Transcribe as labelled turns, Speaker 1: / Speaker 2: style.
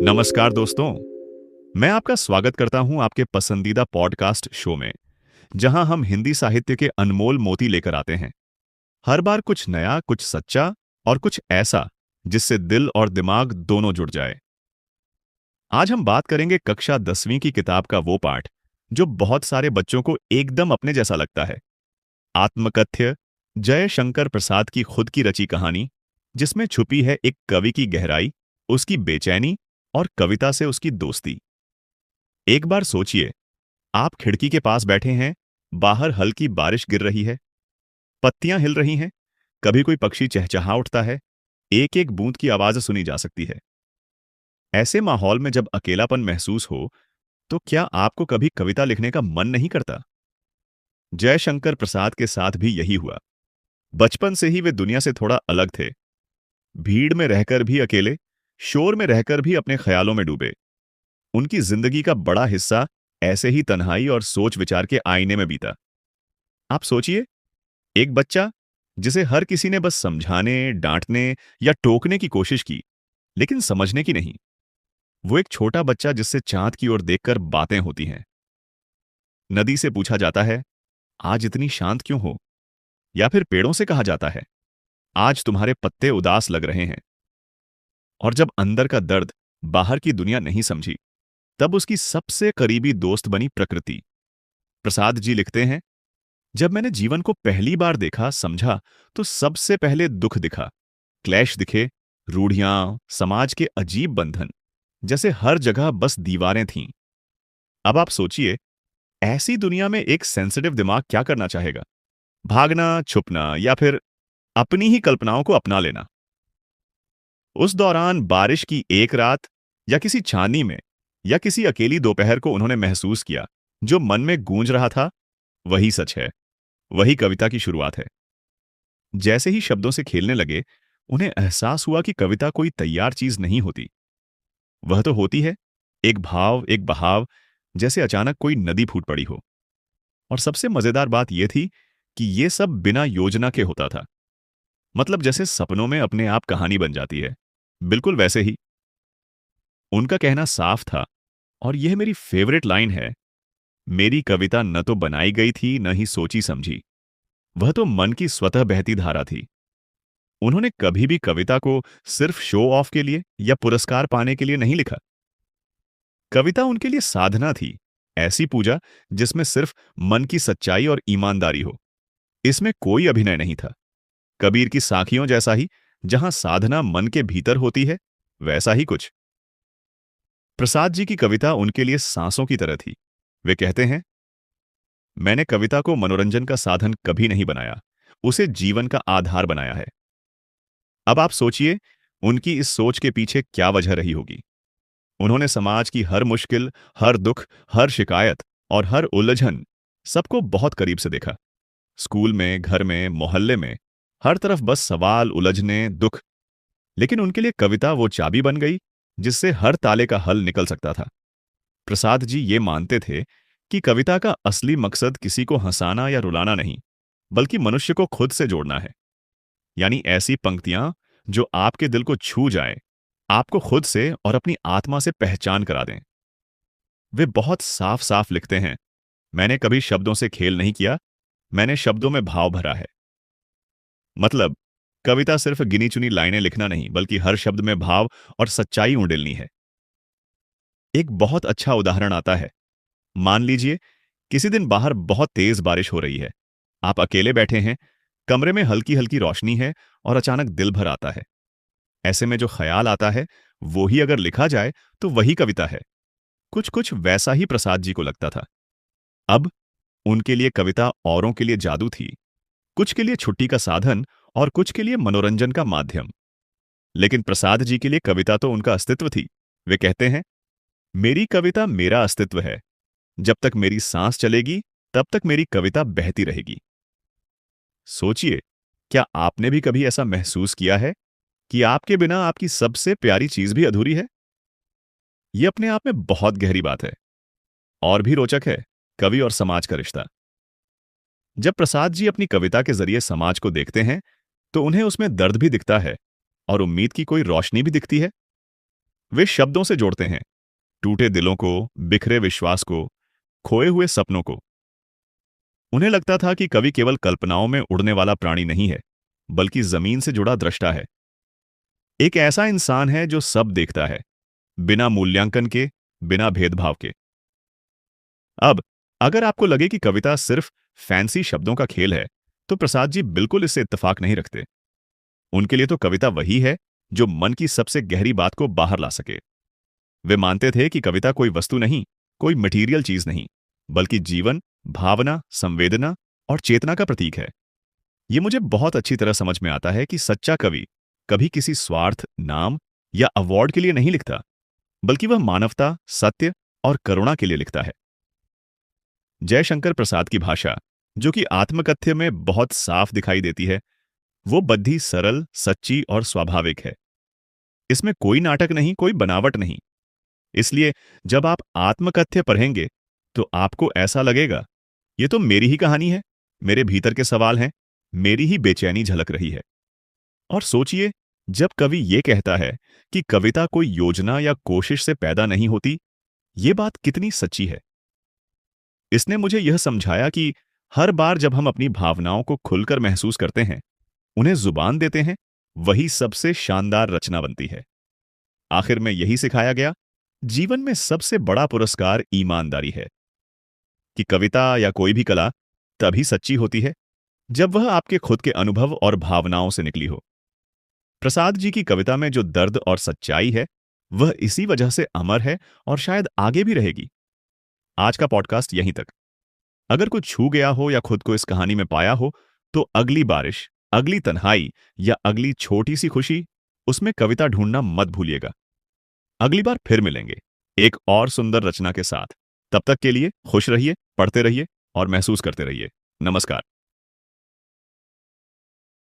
Speaker 1: नमस्कार दोस्तों। मैं आपका स्वागत करता हूं आपके पसंदीदा पॉडकास्ट शो में, जहां हम हिंदी साहित्य के अनमोल मोती लेकर आते हैं। हर बार कुछ नया, कुछ सच्चा और कुछ ऐसा जिससे दिल और दिमाग दोनों जुड़ जाए। आज हम बात करेंगे कक्षा 10वीं की किताब का वो पाठ जो बहुत सारे बच्चों को एकदम अपने जैसा लगता है। आत्मकथ्य जय शंकर प्रसाद की खुद की रची कहानी, जिसमें छुपी है एक कवि की गहराई, उसकी बेचैनी और कविता से उसकी दोस्ती। एक बार सोचिए, आप खिड़की के पास बैठे हैं, बाहर हल्की बारिश गिर रही है, पत्तियां हिल रही हैं, कभी कोई पक्षी चहचहा उठता है, एक एक बूंद की आवाज सुनी जा सकती है। ऐसे माहौल में जब अकेलापन महसूस हो, तो क्या आपको कभी कविता लिखने का मन नहीं करता? जयशंकर प्रसाद के साथ भी यही हुआ। बचपन से ही वे दुनिया से थोड़ा अलग थे। भीड़ में रहकर भी अकेले, शोर में रहकर भी अपने ख्यालों में डूबे। उनकी जिंदगी का बड़ा हिस्सा ऐसे ही तन्हाई और सोच विचार के आईने में बीता। आप सोचिए, एक बच्चा जिसे हर किसी ने बस समझाने, डांटने या टोकने की कोशिश की, लेकिन समझने की नहीं। वो एक छोटा बच्चा जिससे चांद की ओर देखकर बातें होती हैं। नदी से पूछा जाता है, आज इतनी शांत क्यों हो? या फिर पेड़ों से कहा जाता है, आज तुम्हारे पत्ते उदास लग रहे हैं। और जब अंदर का दर्द बाहर की दुनिया नहीं समझी, तब उसकी सबसे करीबी दोस्त बनी प्रकृति। प्रसाद जी लिखते हैं, जब मैंने जीवन को पहली बार देखा, समझा, तो सबसे पहले दुख दिखा। क्लैश दिखे, रूढ़ियां, समाज के अजीब बंधन, जैसे हर जगह बस दीवारें थीं। अब आप सोचिए, ऐसी दुनिया में एक सेंसिटिव दिमाग क्या करना चाहेगा? भागना, छुपना या फिर अपनी ही कल्पनाओं को अपना लेना। उस दौरान बारिश की एक रात या किसी छानी में या किसी अकेली दोपहर को उन्होंने महसूस किया, जो मन में गूंज रहा था, वही सच है, वही कविता की शुरुआत है। जैसे ही शब्दों से खेलने लगे, उन्हें एहसास हुआ कि कविता कोई तैयार चीज नहीं होती। वह तो होती है एक भाव, एक बहाव, जैसे अचानक कोई नदी फूट पड़ी हो। और सबसे मजेदार बात यह थी कि यह सब बिना योजना के होता था। मतलब जैसे सपनों में अपने आप कहानी बन जाती है, बिल्कुल वैसे ही। उनका कहना साफ था, और यह मेरी फेवरेट लाइन है, मेरी कविता न तो बनाई गई थी, न ही सोची समझी। वह तो मन की स्वतः बहती धारा थी। उन्होंने कभी भी कविता को सिर्फ शो ऑफ के लिए या पुरस्कार पाने के लिए नहीं लिखा। कविता उनके लिए साधना थी, ऐसी पूजा जिसमें सिर्फ मन की सच्चाई और ईमानदारी हो। इसमें कोई अभिनय नहीं था। कबीर की साखियों जैसा ही, जहां साधना मन के भीतर होती है, वैसा ही कुछ। प्रसाद जी की कविता उनके लिए सांसों की तरह थी। वे कहते हैं, मैंने कविता को मनोरंजन का साधन कभी नहीं बनाया, उसे जीवन का आधार बनाया है। अब आप सोचिए, उनकी इस सोच के पीछे क्या वजह रही होगी। उन्होंने समाज की हर मुश्किल, हर दुख, हर शिकायत और हर उलझन, सबको बहुत करीब से देखा। स्कूल में, घर में, मोहल्ले में, हर तरफ बस सवाल, उलझने, दुख। लेकिन उनके लिए कविता वो चाबी बन गई जिससे हर ताले का हल निकल सकता था। प्रसाद जी ये मानते थे कि कविता का असली मकसद किसी को हंसाना या रुलाना नहीं, बल्कि मनुष्य को खुद से जोड़ना है। यानी ऐसी पंक्तियां जो आपके दिल को छू जाएं, आपको खुद से और अपनी आत्मा से पहचान करा दें। वे बहुत साफ साफ लिखते हैं, मैंने कभी शब्दों से खेल नहीं किया, मैंने शब्दों में भाव भरा है। मतलब कविता सिर्फ गिनी चुनी लाइनें लिखना नहीं, बल्कि हर शब्द में भाव और सच्चाई उंडेलनी है। एक बहुत अच्छा उदाहरण आता है। मान लीजिए, किसी दिन बाहर बहुत तेज बारिश हो रही है। आप अकेले बैठे हैं, कमरे में हल्की हल्की रोशनी है, और अचानक दिल भर आता है। ऐसे में जो ख्याल आता है, वो ही अगर लिखा जाए तो वही कविता है। कुछ कुछ वैसा ही प्रसाद जी को लगता था। अब उनके लिए कविता औरों के लिए जादू थी, कुछ के लिए छुट्टी का साधन और कुछ के लिए मनोरंजन का माध्यम। लेकिन प्रसाद जी के लिए कविता तो उनका अस्तित्व थी। वे कहते हैं, मेरी कविता मेरा अस्तित्व है। जब तक मेरी सांस चलेगी, तब तक मेरी कविता बहती रहेगी। सोचिए, क्या आपने भी कभी ऐसा महसूस किया है कि आपके बिना आपकी सबसे प्यारी चीज भी अधूरी है? यह अपने आप में बहुत गहरी बात है। और भी रोचक है कवि और समाज का रिश्ता। जब प्रसाद जी अपनी कविता के जरिए समाज को देखते हैं, तो उन्हें उसमें दर्द भी दिखता है और उम्मीद की कोई रोशनी भी दिखती है। वे शब्दों से जोड़ते हैं, टूटे दिलों को, बिखरे विश्वास को, खोए हुए सपनों को। उन्हें लगता था कि कवि केवल कल्पनाओं में उड़ने वाला प्राणी नहीं है, बल्कि जमीन से जुड़ा दृष्टा है। एक ऐसा इंसान है जो सब देखता है, बिना मूल्यांकन के, बिना भेदभाव के। अब अगर आपको लगे कि कविता सिर्फ फैंसी शब्दों का खेल है, तो प्रसाद जी बिल्कुल इससे इत्तेफाक नहीं रखते। उनके लिए तो कविता वही है जो मन की सबसे गहरी बात को बाहर ला सके। वे मानते थे कि कविता कोई वस्तु नहीं, कोई मटीरियल चीज नहीं, बल्कि जीवन, भावना, संवेदना और चेतना का प्रतीक है। ये मुझे बहुत अच्छी तरह समझ में आता है कि सच्चा कवि कभी किसी स्वार्थ, नाम या अवार्ड के लिए नहीं लिखता, बल्कि वह मानवता, सत्य और करुणा के लिए लिखता है। जयशंकर प्रसाद की भाषा, जो कि आत्मकथ्य में बहुत साफ दिखाई देती है, वो बद्धी सरल, सच्ची और स्वाभाविक है। इसमें कोई नाटक नहीं, कोई बनावट नहीं। इसलिए जब आप आत्मकथ्य पढ़ेंगे तो आपको ऐसा लगेगा, ये तो मेरी ही कहानी है, मेरे भीतर के सवाल हैं, मेरी ही बेचैनी झलक रही है। और सोचिए, जब कवि ये कहता है कि कविता कोई योजना या कोशिश से पैदा नहीं होती, ये बात कितनी सच्ची है। इसने मुझे यह समझाया कि हर बार जब हम अपनी भावनाओं को खुलकर महसूस करते हैं, उन्हें जुबान देते हैं, वही सबसे शानदार रचना बनती है। आखिर में यही सिखाया गया, जीवन में सबसे बड़ा पुरस्कार ईमानदारी है, कि कविता या कोई भी कला तभी सच्ची होती है जब वह आपके खुद के अनुभव और भावनाओं से निकली हो। प्रसाद जी की कविता में जो दर्द और सच्चाई है, वह इसी वजह से अमर है और शायद आगे भी रहेगी। आज का पॉडकास्ट यहीं तक। अगर कुछ छू गया हो या खुद को इस कहानी में पाया हो, तो अगली बारिश, अगली तन्हाई या अगली छोटी सी खुशी, उसमें कविता ढूंढना मत भूलिएगा। अगली बार फिर मिलेंगे एक और सुंदर रचना के साथ। तब तक के लिए खुश रहिए, पढ़ते रहिए और महसूस करते रहिए। नमस्कार।